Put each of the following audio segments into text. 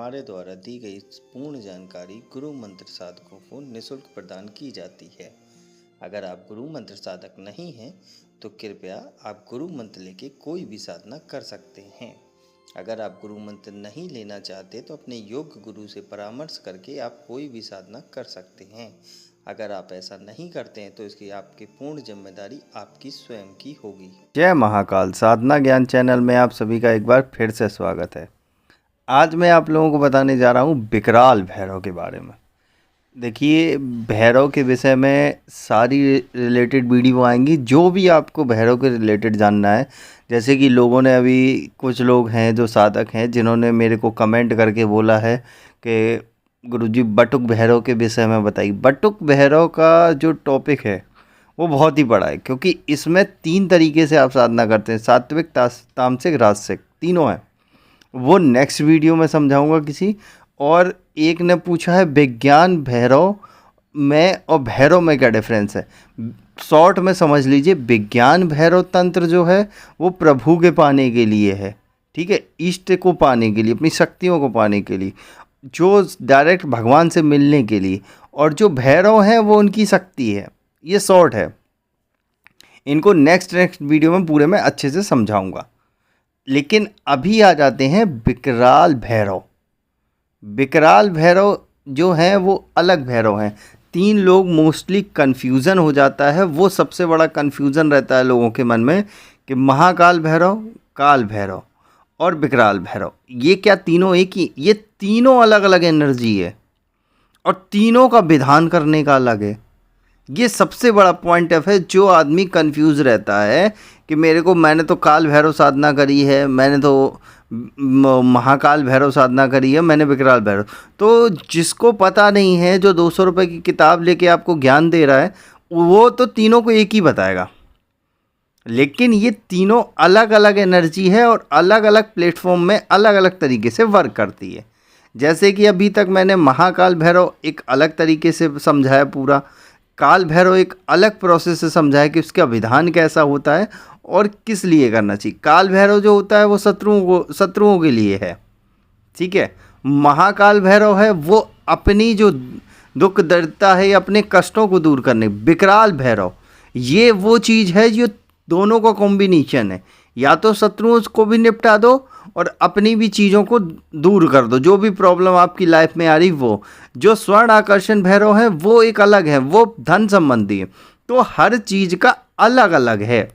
हमारे द्वारा दी गई पूर्ण जानकारी गुरु मंत्र साधकों को निःशुल्क प्रदान की जाती है। अगर आप गुरु मंत्र साधक नहीं हैं तो कृपया आप गुरु मंत्र लेके कोई भी साधना कर सकते हैं। अगर आप गुरु मंत्र नहीं लेना चाहते तो अपने योग्य गुरु से परामर्श करके आप कोई भी साधना कर सकते हैं। अगर आप ऐसा नहीं करते हैं तो इसकी आपकी पूर्ण जिम्मेदारी आपकी स्वयं की होगी। जय महाकाल साधना ज्ञान चैनल में आप सभी का एक बार फिर से स्वागत है। आज मैं आप लोगों को बताने जा रहा हूँ विकराल भैरव के बारे में। देखिए, भैरव के विषय में सारी रिलेटेड वीडियो आएंगी, जो भी आपको भैरव के रिलेटेड जानना है। जैसे कि लोगों ने अभी कुछ लोग हैं जो साधक हैं जिन्होंने मेरे को कमेंट करके बोला है कि गुरुजी बटुक भैरव के विषय में बताइए। बटुक भैरव का जो टॉपिक है वो बहुत ही बड़ा है, क्योंकि इसमें 3 तरीके से आप साधना करते हैं, सात्विक, तामसिक, राजसिक, तीनों हैं। वो नेक्स्ट वीडियो में समझाऊंगा किसी। और एक ने पूछा है विज्ञान भैरव में और भैरव में क्या डिफरेंस है। शॉर्ट में समझ लीजिए, विज्ञान भैरव तंत्र जो है वो प्रभु के पाने के लिए है, ठीक है, इष्ट को पाने के लिए, अपनी शक्तियों को पाने के लिए, जो डायरेक्ट भगवान से मिलने के लिए। और जो भैरव है वो उनकी शक्ति है। ये शॉर्ट है, इनको नेक्स्ट वीडियो में पूरे में अच्छे से समझाऊंगा। लेकिन अभी आ जाते हैं विकराल भैरव। विकराल भैरव जो हैं वो अलग भैरव हैं। 3 लोग मोस्टली कन्फ्यूज़न हो जाता है, वो सबसे बड़ा कन्फ्यूज़न रहता है लोगों के मन में कि महाकाल भैरव, काल भैरव और विकराल भैरव, ये क्या तीनों एक ही? ये तीनों अलग अलग एनर्जी है और तीनों का विधान करने का अलग है। ये सबसे बड़ा पॉइंट ऑफ है जो आदमी कंफ्यूज रहता है कि मैंने तो काल भैरव साधना करी है, मैंने तो महाकाल भैरव साधना करी है, मैंने विकराल भैरव। तो जिसको पता नहीं है, जो 200 रुपये की किताब लेके आपको ज्ञान दे रहा है, वो तो तीनों को एक ही बताएगा। लेकिन ये तीनों अलग अलग एनर्जी है और अलग अलग प्लेटफॉर्म में अलग अलग तरीके से वर्क करती है। जैसे कि अभी तक मैंने महाकाल भैरव एक अलग तरीके से समझाया पूरा, काल भैरव एक अलग प्रोसेस से समझाया कि उसका विधान कैसा होता है और किस लिए करना चाहिए। काल भैरव जो होता है वो शत्रुओं के लिए है, ठीक है। महाकाल भैरव है वो अपनी जो दुख दर्दता है, अपने कष्टों को दूर करने। विकराल भैरव ये वो चीज़ है जो दोनों का कॉम्बिनेशन है, या तो शत्रुओं को भी निपटा दो और अपनी भी चीज़ों को दूर कर दो, जो भी प्रॉब्लम आपकी लाइफ में आ रही। वो जो स्वर्ण आकर्षण भैरव है वो एक अलग है, वो धन संबंधी है। तो हर चीज़ का अलग अलग है।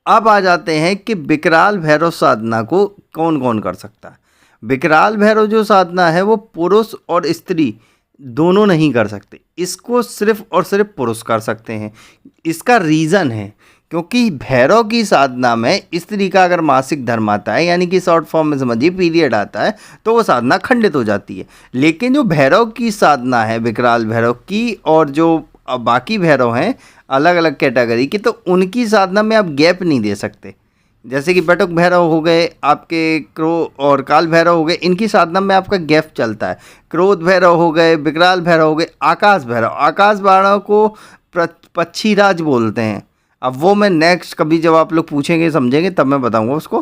अब आ जाते हैं कि विकराल भैरव साधना को कौन कौन कर सकता है। विकराल भैरव जो साधना है वो पुरुष और स्त्री दोनों नहीं कर सकते, इसको सिर्फ और सिर्फ पुरुष कर सकते हैं। इसका रीज़न है क्योंकि भैरव की साधना में स्त्री का अगर मासिक धर्म आता है, यानी कि शॉर्ट फॉर्म में समझिए पीरियड आता है, तो वो साधना खंडित हो जाती है। लेकिन जो भैरव की साधना है विकराल भैरव की, और जो बाकी भैरव हैं अलग अलग कैटेगरी की, तो उनकी साधना में आप गैप नहीं दे सकते। जैसे कि बटुक भैरव हो गए आपके, और काल भैरव हो गए, इनकी साधना में आपका गैप चलता है। क्रोध भैरव हो गए, विकराल भैरव हो गए, आकाश भैरव। आकाश भैरव को पक्षीराज बोलते हैं। अब वो मैं नेक्स्ट कभी जब आप लोग पूछेंगे समझेंगे तब मैं बताऊंगा उसको,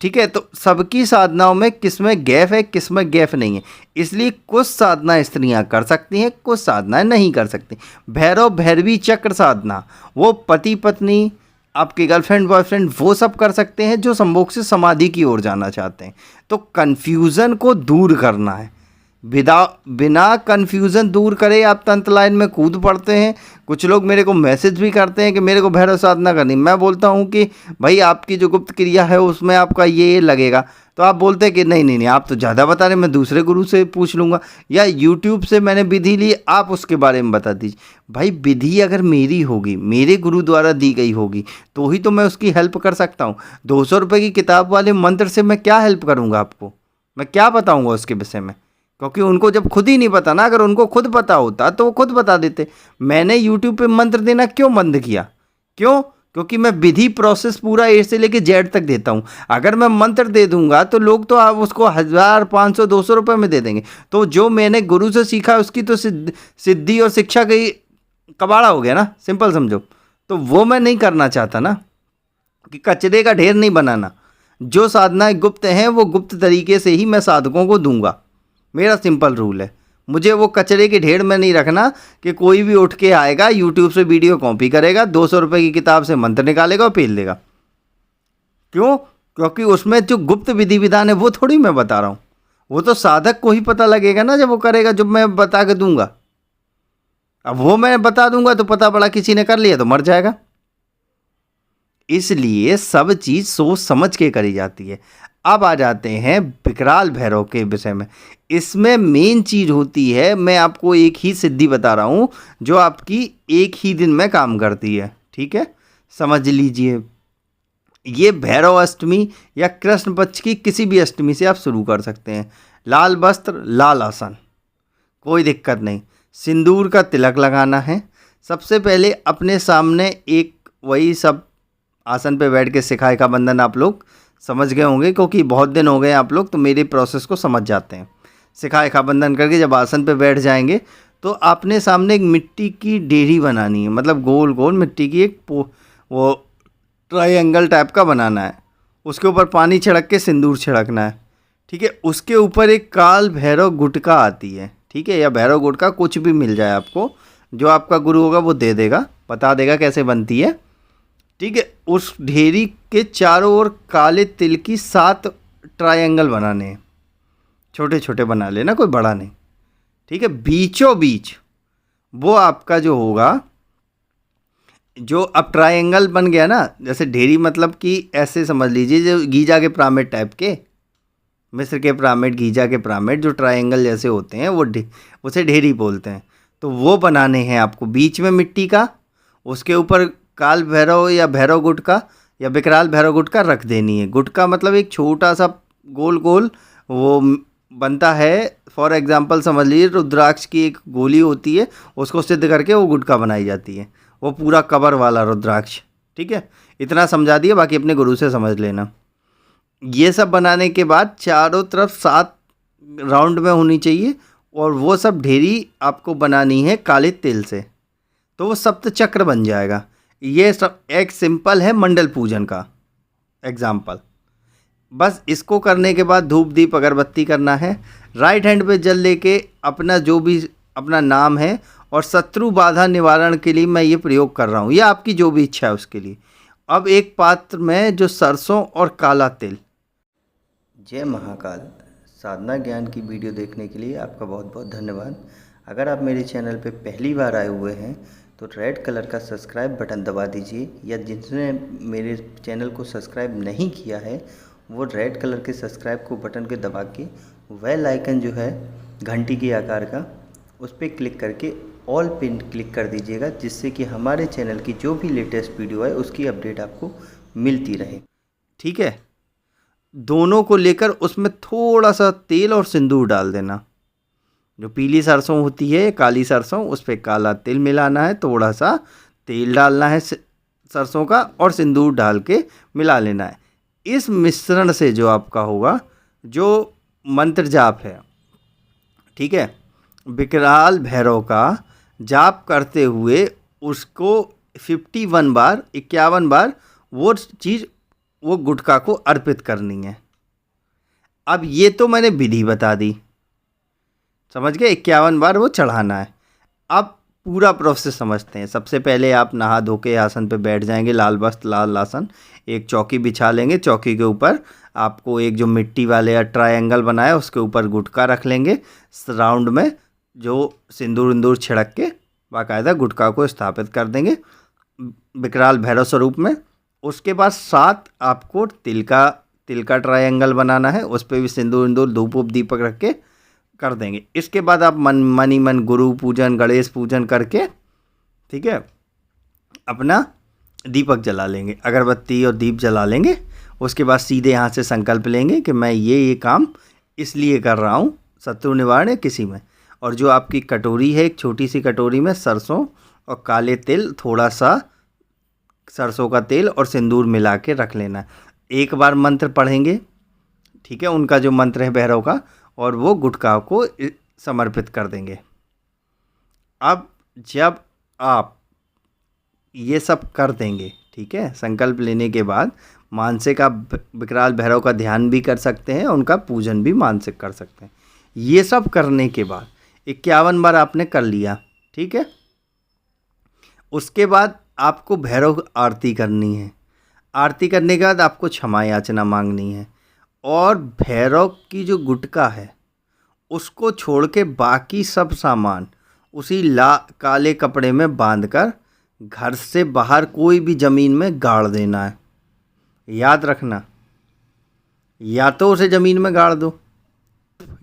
ठीक है। तो सबकी साधनाओं में किस में गैप है, किस में गैप नहीं है। इसलिए कुछ साधना स्त्रियां कर सकती हैं, कुछ साधनाएं नहीं कर सकती। भैरव भैरवी चक्र साधना वो पति पत्नी, आपके गर्लफ्रेंड बॉयफ्रेंड, वो सब कर सकते हैं जो संभोग से समाधि की ओर जाना चाहते हैं। तो कन्फ्यूज़न को दूर करना है। बिना कन्फ्यूज़न दूर करे आप तंत्र लाइन में कूद पड़ते हैं। कुछ लोग मेरे को मैसेज भी करते हैं कि मेरे को भैरव साधना करनी। मैं बोलता हूं कि भाई आपकी जो गुप्त क्रिया है उसमें आपका ये लगेगा, तो आप बोलते हैं कि नहीं आप तो ज़्यादा बता रहे, मैं दूसरे गुरु से पूछ लूँगा, या यूट्यूब से मैंने विधि ली, आप उसके बारे में बता दीजिए। भाई विधि अगर मेरी होगी, मेरे गुरु द्वारा दी गई होगी, तो ही तो मैं उसकी हेल्प कर सकता हूँ। 200 रुपये की किताब वाले मंत्र से मैं क्या हेल्प करूँगा आपको, मैं क्या बताऊँगा उसके विषय में, क्योंकि उनको जब खुद ही नहीं पता ना। अगर उनको खुद पता होता तो वो खुद बता देते। मैंने यूट्यूब पे मंत्र देना क्यों बंद किया? क्यों? क्योंकि मैं विधि प्रोसेस पूरा ए से लेके जेड तक देता हूँ। अगर मैं मंत्र दे दूंगा तो लोग तो आप उसको 1000, 500, 200 रुपये में दे देंगे। तो जो मैंने गुरु से सीखा उसकी तो सिद्धि और शिक्षा का कबाड़ा हो गया ना, सिंपल समझो। तो वो मैं नहीं करना चाहता ना, कि कचरे का ढेर नहीं बनाना। जो साधनाएं गुप्त हैं वो गुप्त तरीके से ही मैं साधकों को दूंगा। मेरा सिंपल रूल है। मुझे वो कचरे के ढेर में नहीं रखना कि कोई भी उठ के आएगा यूट्यूब से वीडियो कॉपी करेगा, 200 रुपये की किताब से मंत्र निकालेगा और पेल देगा। क्यों? क्योंकि उसमें जो गुप्त विधि विधान है वो थोड़ी मैं बता रहा हूँ, वो तो साधक को ही पता लगेगा ना जब वो करेगा, जब मैं बता के दूंगा। अब वो मैं बता दूंगा तो पता पड़ा किसी ने कर लिया तो मर जाएगा। इसलिए सब चीज़ सोच समझ के करी जाती है। अब आ जाते हैं विकराल भैरव के विषय में। इसमें मेन चीज़ होती है, मैं आपको एक ही सिद्धि बता रहा हूँ जो आपकी एक ही दिन में काम करती है। ठीक है, समझ लीजिए। ये भैरव अष्टमी या कृष्ण पक्ष की किसी भी अष्टमी से आप शुरू कर सकते हैं। लाल वस्त्र, लाल आसन, कोई दिक्कत नहीं। सिंदूर का तिलक लगाना है। सबसे पहले अपने सामने एक, वही सब आसन पे बैठ के शिखाए का बंधन आप लोग समझ गए होंगे क्योंकि बहुत दिन हो गए आप लोग तो मेरे प्रोसेस को समझ जाते हैं। शिखाए का बंधन करके जब आसन पे बैठ जाएंगे तो आपने सामने एक मिट्टी की डेहरी बनानी है, मतलब गोल गोल मिट्टी की एक वो ट्रायंगल टाइप का बनाना है। उसके ऊपर पानी छिड़क के सिंदूर छिड़कना है। ठीक है, उसके ऊपर एक काल भैरव गुटका आती है। ठीक है, या भैरव गुटका कुछ भी मिल जाए आपको, जो आपका गुरु होगा वो दे देगा, बता देगा कैसे बनती है। ठीक है, उस ढेरी के चारों ओर काले तिल की 7 ट्रायंगल बनाने हैं। छोटे छोटे बना लेना, कोई बड़ा नहीं। ठीक है, बीचों बीच वो आपका जो होगा, जो अब ट्रायंगल बन गया ना, जैसे ढेरी मतलब कि ऐसे समझ लीजिए जो गीजा के पिरामिड टाइप के, मिस्र के पिरामिड, गीजा के पिरामिड जो ट्रायंगल जैसे होते हैं वो उसे ढेरी बोलते हैं। तो वो बनाने हैं आपको, बीच में मिट्टी का, उसके ऊपर काल भैरव या भैरव गुटका या विकराल भैरव गुटका रख देनी है। गुटका मतलब एक छोटा सा गोल गोल वो बनता है। फॉर एग्जांपल समझ लीजिए रुद्राक्ष की एक गोली होती है, उसको सिद्ध करके वो गुटका बनाई जाती है, वो पूरा कवर वाला रुद्राक्ष। ठीक है, इतना समझा दिया, बाकी अपने गुरु से समझ लेना। ये सब बनाने के बाद चारों तरफ 7 राउंड में होनी चाहिए और वो सब ढेरी आपको बनानी है काले तिल से, तो वो सप्त चक्र बन जाएगा। ये सब एक सिंपल है मंडल पूजन का एग्जाम्पल। बस इसको करने के बाद धूप दीप अगरबत्ती करना है। राइट हैंड पे जल लेके अपना जो भी अपना नाम है और शत्रु बाधा निवारण के लिए मैं ये प्रयोग कर रहा हूँ, या आपकी जो भी इच्छा है उसके लिए। अब एक पात्र में जो सरसों और काला तिल। जय महाकाल। साधना ज्ञान की वीडियो देखने के लिए आपका बहुत बहुत धन्यवाद। अगर आप मेरे चैनल पे पहली बार आए हुए हैं तो रेड कलर का सब्सक्राइब बटन दबा दीजिए, या जिसने मेरे चैनल को सब्सक्राइब नहीं किया है वो रेड कलर के सब्सक्राइब को बटन के दबा के बेल आइकन जो है घंटी के आकार का, उस पर क्लिक करके ऑल पिन क्लिक कर दीजिएगा, जिससे कि हमारे चैनल की जो भी लेटेस्ट वीडियो है उसकी अपडेट आपको मिलती रहे। ठीक है, दोनों को लेकर उसमें थोड़ा सा तेल और सिंदूर डाल देना। जो पीली सरसों होती है, काली सरसों, उस पर काला तिल मिलाना है, थोड़ा सा तेल डालना है सरसों का और सिंदूर डाल के मिला लेना है। इस मिश्रण से जो आपका होगा, जो मंत्र जाप है, ठीक है, विकराल भैरव का जाप करते हुए उसको 51 बार 51 बार वो चीज़, वो गुटखा को अर्पित करनी है। अब ये तो मैंने विधि बता दी, समझ गए, 51 बार वो चढ़ाना है। अब पूरा प्रोसेस समझते हैं। सबसे पहले आप नहा धो के आसन पे बैठ जाएंगे, लाल वस्त्र लाल आसन, एक चौकी बिछा लेंगे। चौकी के ऊपर आपको एक जो मिट्टी वाले या ट्रायंगल बनाया उसके ऊपर गुटखा रख लेंगे राउंड में, जो सिंदूर इंदूर छिड़क के बाकायदा गुटखा को स्थापित कर देंगे विकराल भैरव स्वरूप में। उसके बाद 7 आपको तिल का ट्रायंगल बनाना है, उस पर भी सिंदूर इंदूर धूप वूप दीपक रख के कर देंगे। इसके बाद आप मन गुरु पूजन गणेश पूजन करके, ठीक है, अपना दीपक जला लेंगे, अगरबत्ती और दीप जला लेंगे। उसके बाद सीधे यहाँ से संकल्प लेंगे कि मैं ये काम इसलिए कर रहा हूँ, शत्रु निवारण है किसी में। और जो आपकी कटोरी है, एक छोटी सी कटोरी में सरसों और काले तिल, थोड़ा सा सरसों का तेल और सिंदूर मिला के रख लेना। एक बार मंत्र पढ़ेंगे, ठीक है, उनका जो मंत्र है भैरव का, और वो गुटखा को समर्पित कर देंगे। अब जब आप ये सब कर देंगे, ठीक है, संकल्प लेने के बाद मानसिक आप विकराल भैरव का ध्यान भी कर सकते हैं, उनका पूजन भी मानसिक कर सकते हैं। ये सब करने के बाद 51 बार आपने कर लिया, ठीक है। उसके बाद आपको भैरव आरती करनी है। आरती करने के बाद आपको क्षमा याचना मांगनी है और भैरव की जो गुटका है उसको छोड़ के बाकी सब सामान उसी काले कपड़े में बांधकर घर से बाहर कोई भी ज़मीन में गाड़ देना है। याद रखना, या तो उसे ज़मीन में गाड़ दो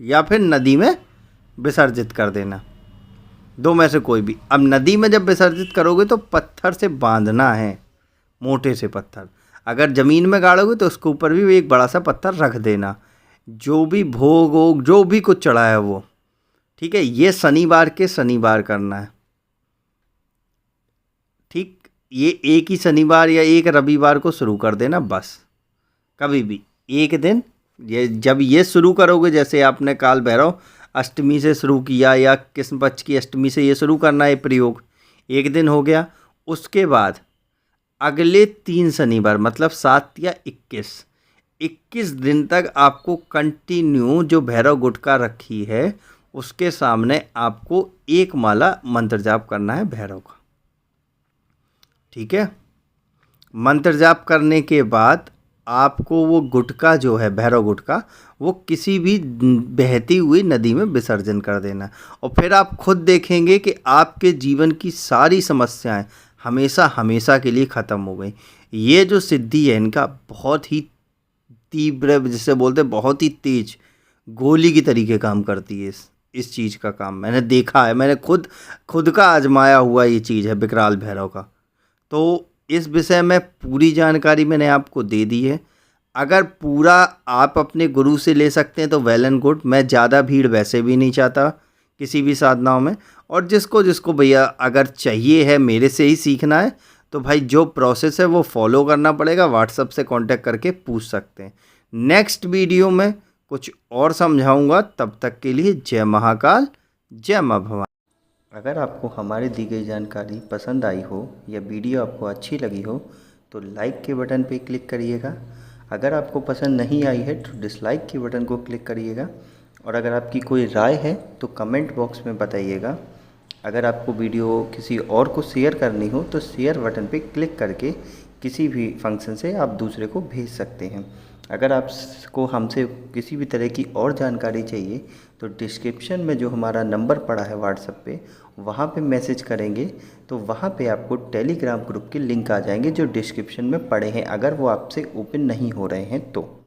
या फिर नदी में विसर्जित कर देना, दो में से कोई भी। अब नदी में जब विसर्जित करोगे तो पत्थर से बांधना है, मोटे से पत्थर। अगर ज़मीन में गाड़ोगे तो उसके ऊपर भी एक बड़ा सा पत्थर रख देना, जो भी भोग हो, जो भी कुछ चढ़ा है वो, ठीक है। ये शनिवार के शनिवार करना है, ठीक। ये एक ही शनिवार या एक रविवार को शुरू कर देना बस, कभी भी एक दिन। ये जब ये शुरू करोगे, जैसे आपने काल भैरव अष्टमी से शुरू किया या कृष्ण पक्ष की अष्टमी से ये शुरू करना है प्रयोग, एक दिन हो गया। उसके बाद अगले 3 शनिवार मतलब 7 या 21 दिन तक आपको कंटिन्यू जो भैरव गुटका रखी है उसके सामने आपको एक माला मंत्र जाप करना है भैरव का, ठीक है। मंत्र जाप करने के बाद आपको वो गुटका जो है भैरव गुटका, वो किसी भी बहती हुई नदी में विसर्जन कर देना। और फिर आप खुद देखेंगे कि आपके जीवन की सारी समस्याएं हमेशा हमेशा के लिए ख़त्म हो गई। ये जो सिद्धि है इनका बहुत ही तीव्र, जिसे बोलते हैं बहुत ही तेज गोली की तरीके काम करती है। इस चीज़ का काम मैंने देखा है, मैंने खुद का आजमाया हुआ ये चीज़ है विकराल भैरव का। तो इस विषय में पूरी जानकारी मैंने आपको दे दी है। अगर पूरा आप अपने गुरु से ले सकते हैं तो वेल एंड गुड। मैं ज़्यादा भीड़ वैसे भी नहीं चाहता किसी भी साधनाओं में। और जिसको भैया अगर चाहिए है मेरे से ही सीखना है तो भाई जो प्रोसेस है वो फॉलो करना पड़ेगा, व्हाट्सएप से कांटेक्ट करके पूछ सकते हैं। नेक्स्ट वीडियो में कुछ और समझाऊंगा, तब तक के लिए जय महाकाल, जय माँ भवानी। अगर आपको हमारी दी गई जानकारी पसंद आई हो या वीडियो आपको अच्छी लगी हो तो लाइक के बटन पे क्लिक करिएगा। अगर आपको पसंद नहीं आई है तो डिसलाइक के बटन को क्लिक करिएगा। और अगर आपकी कोई राय है तो कमेंट बॉक्स में बताइएगा। अगर आपको वीडियो किसी और को शेयर करनी हो तो शेयर बटन पे क्लिक करके किसी भी फंक्शन से आप दूसरे को भेज सकते हैं। अगर आपको हमसे किसी भी तरह की और जानकारी चाहिए तो डिस्क्रिप्शन में जो हमारा नंबर पड़ा है व्हाट्सएप पे, वहाँ पे मैसेज करेंगे तो वहाँ पे आपको टेलीग्राम ग्रुप के लिंक आ जाएंगे जो डिस्क्रिप्शन में पड़े हैं, अगर वो आपसे ओपन नहीं हो रहे हैं तो।